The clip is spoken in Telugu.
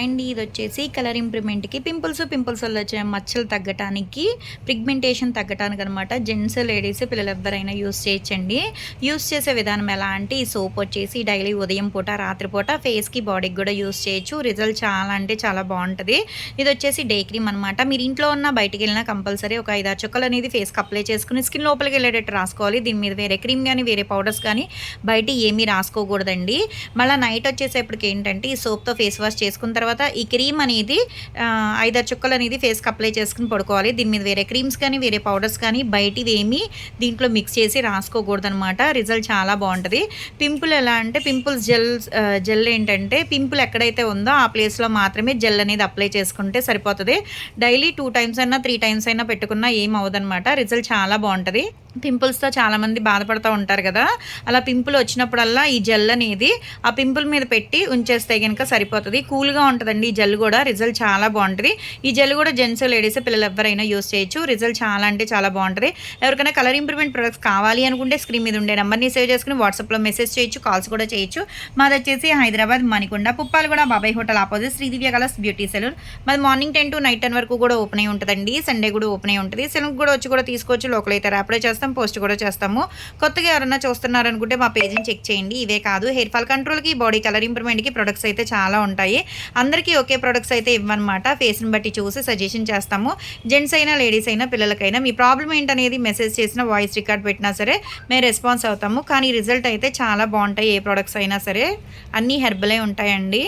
అండ్ ఇది వచ్చేసి కలర్ ఇంప్రూవ్మెంట్కి పింపుల్స్ వల్ల వచ్చే మచ్చలు తగ్గటానికి పిగ్మెంటేషన్ తగ్గటానికి అనమాట. జెంట్స్ లేడీస్ పిల్లలు ఎవరైనా యూస్ చేయొచ్చండి. యూస్ చేసే విధానం ఎలా అంటే ఈ సోప్ వచ్చేసి డైలీ ఉదయం పూట రాత్రిపూట ఫేస్కి బాడీకి కూడా యూస్ చేయొచ్చు. రిజల్ట్ చాలా అంటే చాలా బాగుంటుంది. ఇది వచ్చేసి డే క్రీమ్ అనమాట. మీరు ఇంట్లో ఉన్న బయటికి వెళ్ళినా కంపల్సరీ ఒక 5-6 చుక్కలు అనేది ఫేస్కి అప్లై చేసుకుని స్కిన్ లోపలికి వెళ్ళేటట్టు రాసుకోవాలి. దీని మీద వేరే క్రీమ్ కానీ వేరే పౌడర్స్ కానీ బయట ఏమీ రాసుకోకూడదండి. మళ్ళీ నైట్ వచ్చేసేపటికి ఏంటంటే ఈ సోప్తో ఫేస్ వాష్ చేసుకున్న తర్వాత ఈ క్రీమ్ అనేది 5-6 చుక్కలు అనేది ఫేస్కి అప్లై చేసుకుని పడుకోవాలి. దీని మీద వేరే క్రీమ్స్ కానీ వేరే పౌడర్స్ కానీ బయటివి ఏమీ దీంట్లో మిక్స్ చేసి రాసుకోకూడదు అనమాట. రిజల్ట్ చాలా బాగుంటుంది. పింపుల్ ఎలా అంటే పింపుల్స్ జెల్ ఏంటంటే పింపుల్ ఎక్కడైతే ఉందో ఆ ప్లేస్లో మాత్రమే జెల్ అనేది అప్లై చేసుకుంటే సరిపోతుంది. డైలీ 2 టైమ్స్ అయినా 3 టైమ్స్ అయినా పెట్టుకున్నా ఏం అవ్వదన్నమాట. రిజల్ట్ చాలా బాగుంటుంది. పింపుల్స్తో చాలామంది బాధపడుతూ ఉంటారు కదా, అలా పింపుల్ వచ్చినప్పుడల్లా ఈ జెల్ అనేది ఆ పింపుల్ మీద పెట్టి ఉంచేస్తే కనుక సరిపోతుంది. కూల్గా ఉంటుందండి ఈ జెల్ కూడా. రిజల్ట్ చాలా బాగుంటుంది. ఈ జెల్ కూడా జెంట్స్ లేడీస్ పిల్లలు ఎవరైనా యూస్ చేయొచ్చు. రిజల్ట్ చాలా అంటే చాలా బాగుంటుంది. ఎవరికైనా కలర్ ఇంప్రూవ్మెంట్ ప్రొడక్ట్స్ కావాలి అనుకుంటే స్క్రీన్ మీద ఉండే నెంబర్ని సేవ్ చేసుకుని వాట్సాప్లో మెసేజ్ చేయొచ్చు, కాల్స్ కూడా చేయొచ్చు. మాది వచ్చేసి Hyderabad Manikonda Puppalaguda Babai hotel opposite Sridivya colours beauty salon. మాది మార్నింగ్ 10 to నైట్ 10 వరకు కూడా ఓపెన్ అయి ఉంటుందండి. సండే కూడా ఓపెన్ అయి ఉంటుంది. సెలూన్కి కూడా వచ్చి కూడా తీసుకోవచ్చు. లోకల్ అయితే ర్యాప్లో చేస్తాం, పోస్ట్ కూడా చేస్తాము. కొత్తగా ఎవరైనా చూస్తున్నారనుకుంటే మా పేజ్ని చెక్ చేయండి. ఇవే కాదు హెయిర్ ఫాల్ కంట్రోల్కి బాడీ కలర్ ఇంప్రూవ్మెంట్కి ప్రొడక్ట్స్ అయితే చాలా ఉంటాయి. అందరికీ ఒకే ప్రొడక్ట్స్ అయితే ఇవ్వనమాట. ఫేస్ని బట్టి చూసి సజెషన్ చేస్తాము. జెంట్స్ అయినా లేడీస్ అయినా పిల్లలకైనా మీ ప్రాబ్లం ఏంటనేది మెసేజ్ చేసిన వాయిస్ రికార్డ్ పెట్టినా సరే మేము రెస్పాన్స్ అవుతాము. కానీ రిజల్ట్ అయితే చాలా బాగుంటాయి. ఏ ప్రొడక్ట్స్ అయినా సరే అన్నీ హెర్బలే ఉంటాయండి.